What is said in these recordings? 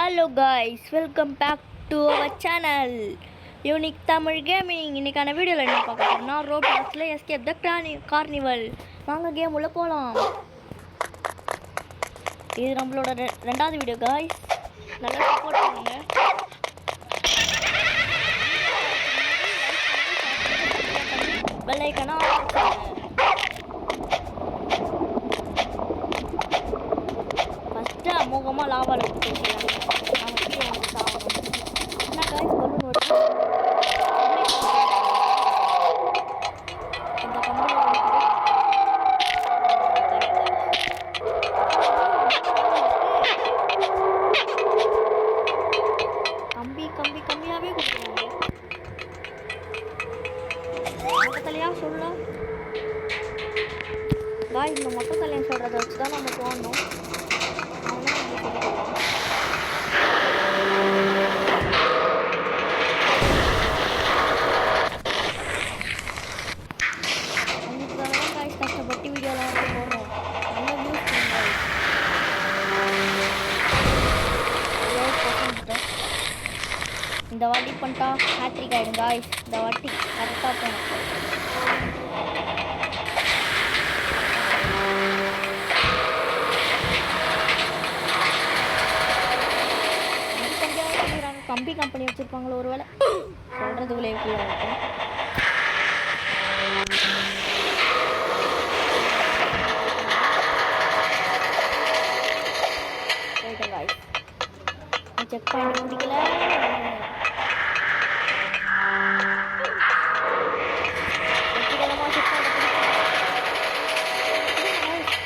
Hello guys, welcome back to our channel unique Tamil gaming. இன்றைக்கான வீடியோவில் என்ன பார்க்க போகிறோம்னா, ரோபாக்ஸில் எஸ்கேப் த கார்னிவல். வாங்க கேம் உள்ள போகலாம். இது நம்மளோட ரெண்டாவது வீடியோ காய்ஸ், நல்லா சப்போர்ட் பண்ணுங்க. பெல் ஐகானை ஆன் பண்ணுங்க. ஃபஸ்ட்டு அமோகமாக லாவால் எடுத்து கம்மியாகவே கொடுக்குறாங்க. மொத்தத்தலையா சொல்ல காய், இந்த மொத்த தலையம் சொல்கிறத வச்சு தான் நம்ம போடணும். கஷ்டப்பட்டு வீடியோலாம் போடுறோம். நல்லா வியூஸ் இந்த வாட்டி பண்ணிட்டா ஹேட்ரிக் ஆகிடும் காய்ஸ். இந்த வாட்டி கரெக்டாக போகணும். கம்பி கம்பெனி வச்சுருப்பாங்களோ ஒரு வேளை, சொல்கிறதுக்குள்ளே எப்படி இருக்கும். போயிட்டேன் காய்ஸ். செக் பாயிண்ட் பிடிக்கல.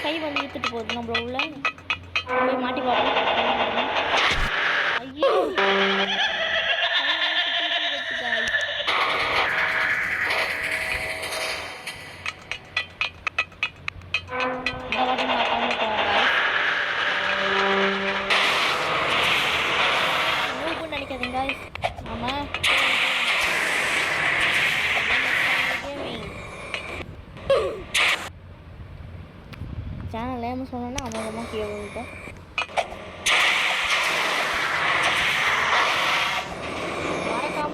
கை வந்து இழுத்துட்டு போகுது நம்மள உள்ள போய் மாட்டி பார்ப்போம். ஐயோ, நினைக்காதீங்க ஆமாம். சேனல் நேம் சொன்னோன்னா அமோகமாக கீழே விழுந்தோம். மறக்காம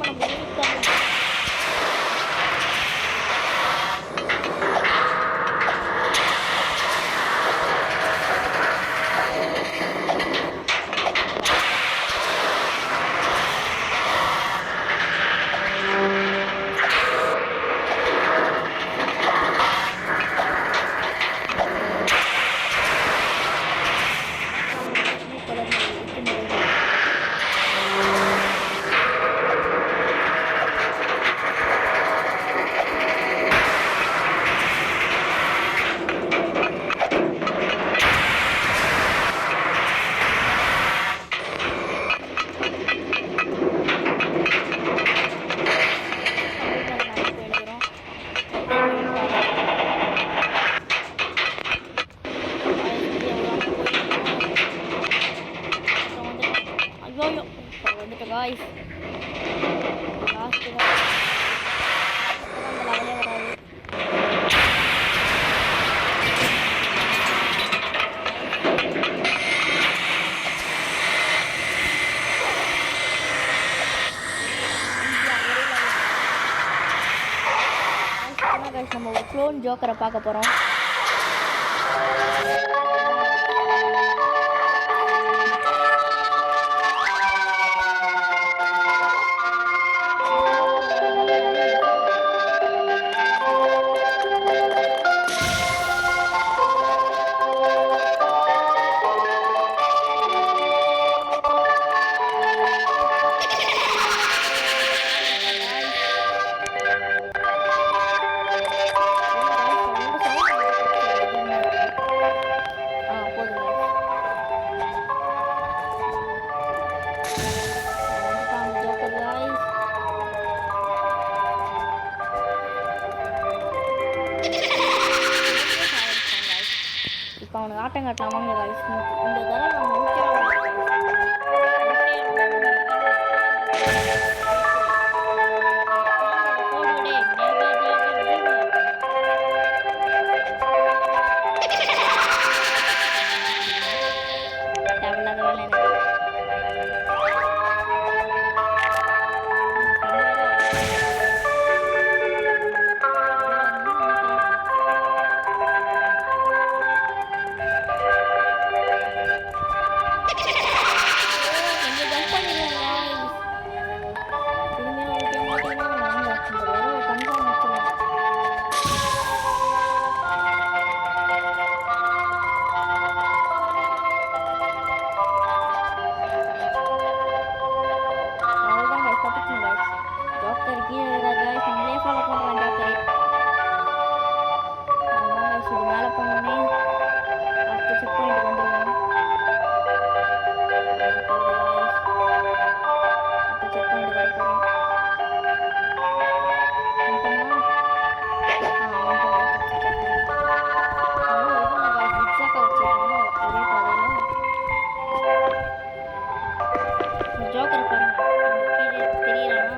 நம்ம வந்துட்டு காய்ஸ். லாஸ்ட்டு தான் அந்த லெவலே வராது. காய்ஸ், நம்ம ஒரு க்ளோன் ஜோக்கரை பார்க்க போகிறோம். இப்போ அவனுக்கு ஆட்டம் காட்டலாமாங்க காய்ஸ். இந்த தடவை நம்ம தேவையில்லாத வேலை எனக்கு. ஜோக்கரை பாருங்க கீழே தெரியலனா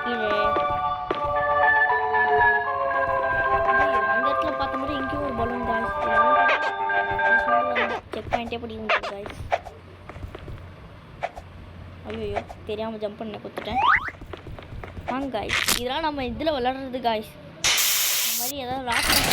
கீழே அந்த இடத்துல பார்த்த மாதிரி இங்கேயும் ஒரு பலூன் காய்ஸ் செக் பாயிண்டே பிடிக்க முடியாது காய்ஸ். ஐயோ தெரியாமல் ஜம்ப் பண்ண கொடுத்துட்டேன். வாங்க காய்ஸ், இதெல்லாம் நம்ம இதில் விளாட்றது காய்ஸ். இந்த மாதிரி ஏதாவது ராட்டம்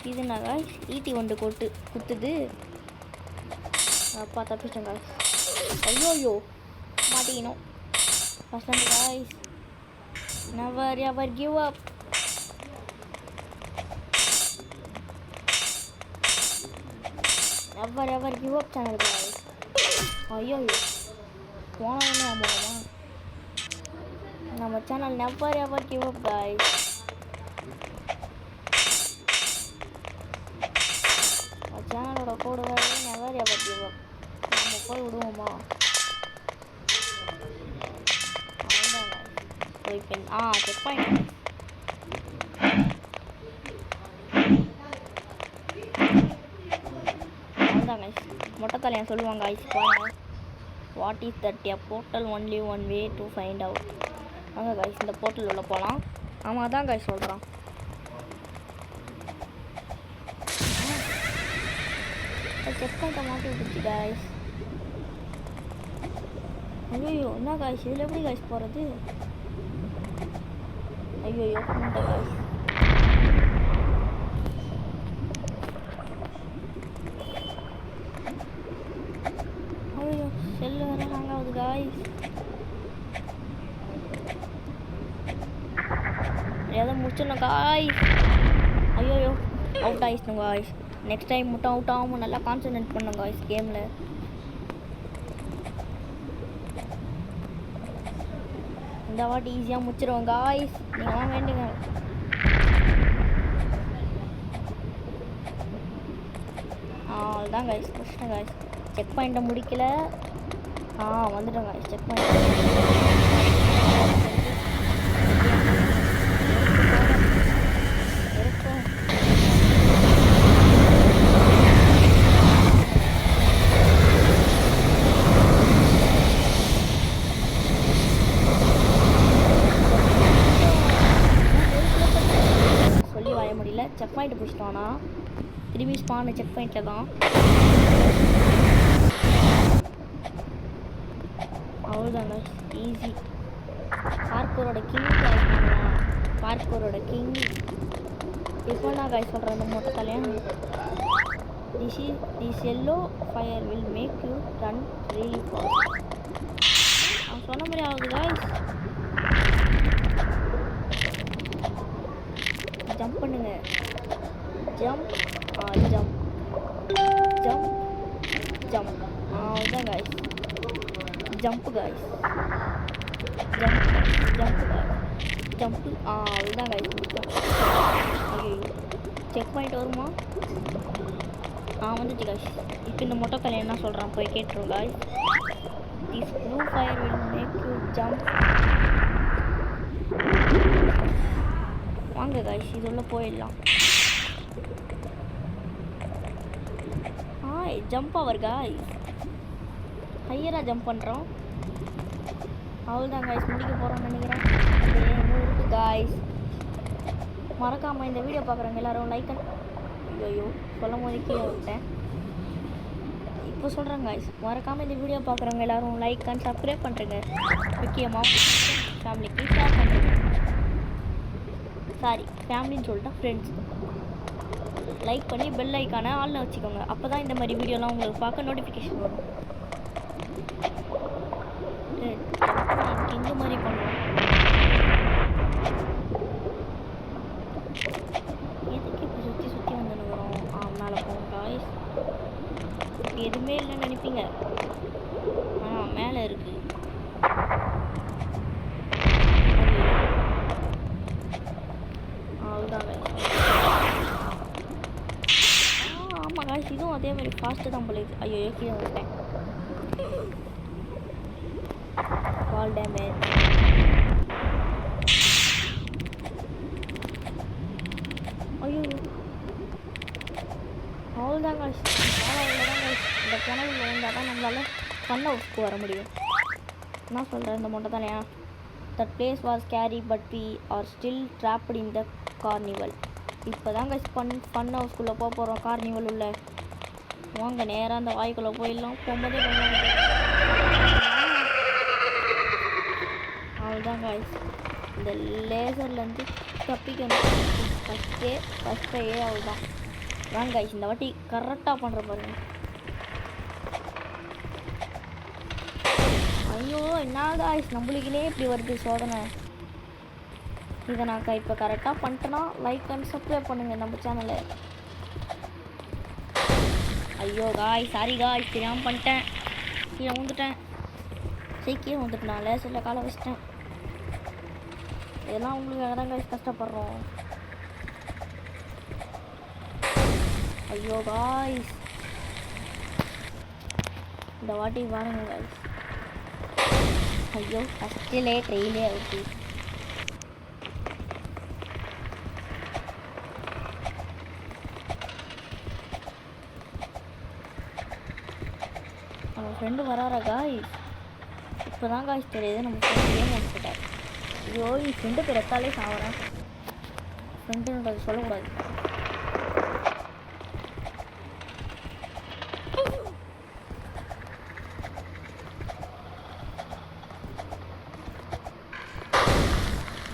இதுனா காய்ஸ் ஈட்டி ஒன்று குத்துது. அப்பா தப்பிச்சேன் காய்ஸ். ஐயோ மாட்டிக்கணும். First guys never ever give up. Never ever give up channel guys. ஐயோ போனவொன்னே ஆமாம்மா நம்ம channel never ever give up guys. சேனலோட கோடு வேறு நெவர் எவர் கிவ் அப். நம்ம போய் விடுவோமா? செக் பாயிண்ட் அவ்வளோதாங்க. மொட்டை தலையன் சொல்லுவாங்க ஐஸ் பாருங்க. What is that a portal only one way to find out. வாங்க கைஸ் இந்த போர்ட்டல் உள்ள போகலாம். ஆமாம் அதான் கைஸ் சொல்கிறான். செக் பாயிண்ட்டை மாட்டி விட்டுச்சு கைஸ். ஐயோ என்ன காய்ஸ் இதில் எப்படி காய்ஸ் போகிறது? ஐயோ இந்த காய்ஸ் ஐயோ செல்லு வேறு ஹேங் ஆகுது காய்ஸ். ஏதாவது முடிச்சிடணும் காய்ஸ். ஐயோ அவுட் ஆகிடுச்சுங்க காய்ஸ். நெக்ஸ்ட் டைம் மட்டும் அவுட் ஆகாமல் நல்லா கான்சன்ட்ரேட் பண்ணுங்க காய்ஸ் கேமில். இந்த வாட்டி ஈஸியாக முடிச்சிடுவோம் காய்ஸ். நீங்களாம் வேண்டுங்க. அவ்வளோதான் காய்ஸ் முடிச்சிட்டேன் காய்ஸ். செக் பாயிண்ட்டை முடிக்கல. வந்துட்டோம் guys checkpoint. Checkpoint பிடிச்சிட்டோன்னா திரும்பி ஸ்பான் செக் பாயிண்டில் தான். அவ்வளோதாங்க ஈஸி. பார்க்கரோட கிங் பண்ணலாம். பார்க்கரோட கிங் இப்போ நான் காய் சொல்கிறேன். அந்த மொட்டை தலையன் this yellow fire will make you run really fast. நான் சொன்ன மாதிரி ஆகுது காய்ஸ். ஜம்ப் பண்ணுங்க. Jump jump jump jump. அதுதான் guys jump guys. Jump jump jump. அதுதான் காய்ஸ் முடிச்சோம். ஐயோ செக் பாயிண்ட் வருமா? வந்துச்சு காய்ஸ். இப்போ இந்த மொட்டை தலையை என்ன சொல்கிறான் போய் கேட்டுரும் guys. This blue fire will make you jump. வாங்க காய்ஸ் இது உள்ள போயிடலாம். Jump over guys. ஹையராக ஜம்ப் பண்ணுறோம். அவ்வளோதான் காய்ஸ் முடிக்க போகிறோம்னு நினைக்கிறேன். அது இன்னும் இருக்குது காய்ஸ். மறக்காமல் இந்த வீடியோ பார்க்குறவங்க எல்லோரும் லைக் ஐயோ சொல்லும் போது கீழே விட்டேன். இப்போ சொல்கிறேன் காய்ஸ் மறக்காமல் இந்த வீடியோ பார்க்குறவங்க எல்லோரும் லைக் அண்ட் சப்ஸ்கிரைப் பண்ணுறேங்க. முக்கியமாக ஃபேமிலிக்கு ஷேர் பண்ணுறேங்க. சாரி ஃபேமிலின்னு சொல்லிட்டா ஃப்ரெண்ட்ஸ். லைக் பண்ணி பெல் ஐக்கானை ஆல்னு வச்சுக்கோங்க. அப்போ தான் இந்த மாதிரி வீடியோலாம் உங்களுக்கு பார்க்க நோட்டிஃபிகேஷன் வரும். இந்த மாதிரி பண்ணுவோம். மாதிரி ஃபாஸ்ட்டு தான் போல இது. ஐயோ கீழே வந்துட்டேன். Fall damage. ஐயோ அவ்வளோதான் காய்ஸ். அவ்வளோதான் காய்ஸ். இந்த கிணறுல வந்தால் தான் நம்மளால் ஃபன் ஹவுஸ்க்கு வர முடியும். என்ன சொல்கிறேன் இந்த மொட்டை தானே. That place was scary but we are still trapped in the carnival. இப்போ தான் காய்ஸ் ஃபன் ஹவுஸ்க்குள்ளே போக போகிறோம். கார்னிவல் உள்ள வாங்க நேராக அந்த வாய்க்குள்ளே போயிடலாம். போகும்போதே அவ்வளோதான் காய்ஸ். இந்த லேசர்லேருந்து தப்பிக்கணும். ஃபஸ்ட்டே அவ்வளோதான். வாங்க காய்ஸ் இந்த வாட்டி கரெக்டாக பண்ணுற பாருங்க. ஐயோ என்ன காய்ஸ் நம்மளுக்குனே இப்படி வருது சோதனை. இதை நான் இப்போ கரெக்டாக பண்ணிட்டேன்னா லைக் அண்ட் சப்ஸ்கிரைப் பண்ணுங்கள் நம்ம சேனலை. ஐயோ காய் சாரி காய் தெரியாமல் பண்ணிட்டேன். கீழே வந்துட்டேன். கீழே வந்துட்டேன். நான் லேசரில் காலை வச்சிட்டேன். இதெல்லாம் உங்களுக்கு தான் காய்ஸ் கஷ்டப்படுறோம். ஐயோ காய்ஸ் இந்த வாட்டி பாருங்க காய்ஸ். ஐயோ ஃபஸ்ட்டிலே ட்ரெயிலே அவுட்டு. நம்ம ஃப்ரெண்டு வராரா காய்ஸ். இப்போ தான் காய்ஸ் தெரியுது நம்ம ஃப்ரெண்டு கேம் முடிச்சுட்டார். ஐயோ என் ஃப்ரெண்டு பேர் எத்தாலே சாவறேன். ஃப்ரெண்டுன்றது சொல்லக்கூடாது.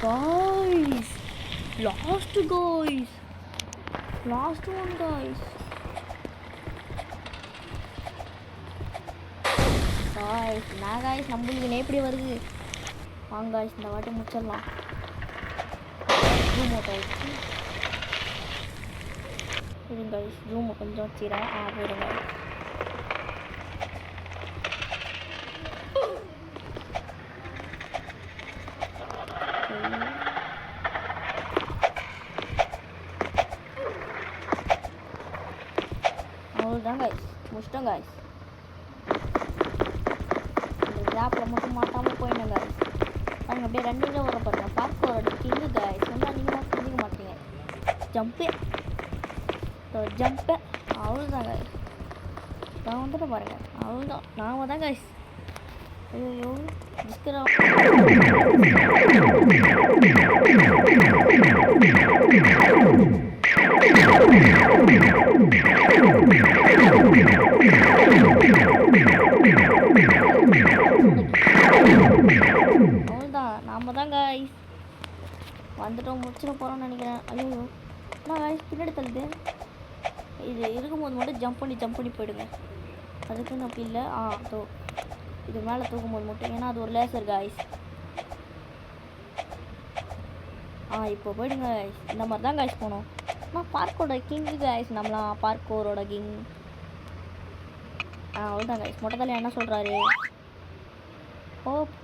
Guys, last guys, last one guys. Guys, நான் guys நம்மளுக்கு எப்படி வருது. வாங்க guys இந்த வாட்டி முடிச்சிடலாம். ஜூம் அவுட் ஆயிடுச்சு. இருங்க guys ஜூம் கொஞ்சம் வச்சிரேன். போடுங்க. அவ்வளோதான் காய்ஸ் முடிச்சிட்டோம் காய்ஸ். இந்த கேப்பில் மட்டும் மாட்டாமல் போயிடணும் காய்ஸ். நாங்கள் அப்படியே ரன்னிங்கில் வர பாருங்க. பார்க்க ஒரு கிங்கு காய்ஸ் சொன்னால் நீங்கள் புரிஞ்சிக்க மாட்டீங்க. ஜம்ப்பு அவ்வளோதான் காய்ஸ். நான் வந்துட்டு பாருங்க அவ்வளோதான். நாம தான் காய்ஸ். ஐயோ டிஸ்கரா அவ்வளோதான். நாம தான் காய்ஸ் வந்துட்டோம். முடிச்சிட போகிறோம்னு நினைக்கிறேன். ஐயோ நான் காய்ஸ் பின்னாடி தள்ளுது. இது இருக்கும்போது மட்டும் ஜம்ப் பண்ணி போயிடுங்க. அதுக்குன்னு அப்படி இல்லை. இது மேலே தூக்கும்போது மட்டும். ஏன்னா அது ஒரு லேசர் காய்ஸ். இப்போ போயிடுங்க காய்ஸ். இந்த மாதிரி தான் காய்ஸ் போகணும். நான் பார்க்கோட கிங்கு காய்ஸ். நம்மளாம் பார்க்கோரோட கிங். அவ்வளோதான் காய்ஸ். மொட்டத்தில் என்ன சொல்கிறாரு. Hope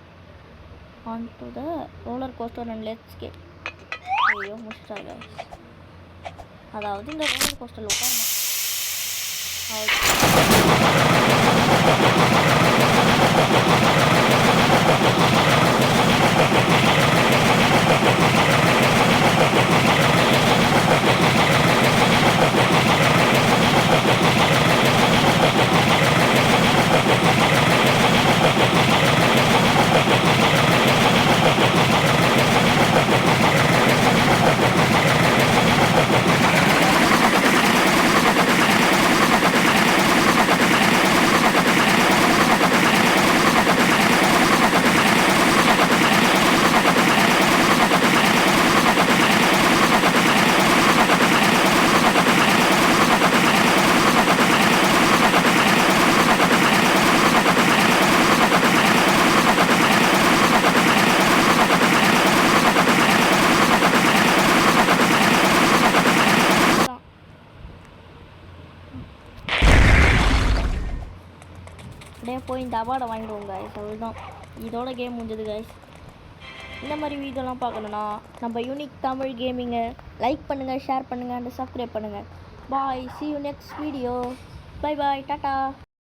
on to the roller coaster and let's get. ஐயோ முடிச்சிட்டா காய்ஸ். அதாவது இந்த ரோலர் கோஸ்டரில் உட்காரணும். அப்படியே போய் இந்த அவார்டை வாங்கிடுவோம் காய்ஸ். அவ்வளோதான். இதோட கேம் முடிஞ்சது காய்ஸ். இந்த மாதிரி வீடியோலாம் பார்க்கணுன்னா நம்ம யூனிக் தமிழ் கேமிங்கை லைக் பண்ணுங்கள், ஷேர் பண்ணுங்கள் அண்ட் சப்ஸ்கிரைப் பண்ணுங்கள். பாய். see you next video. Bye bye, tata.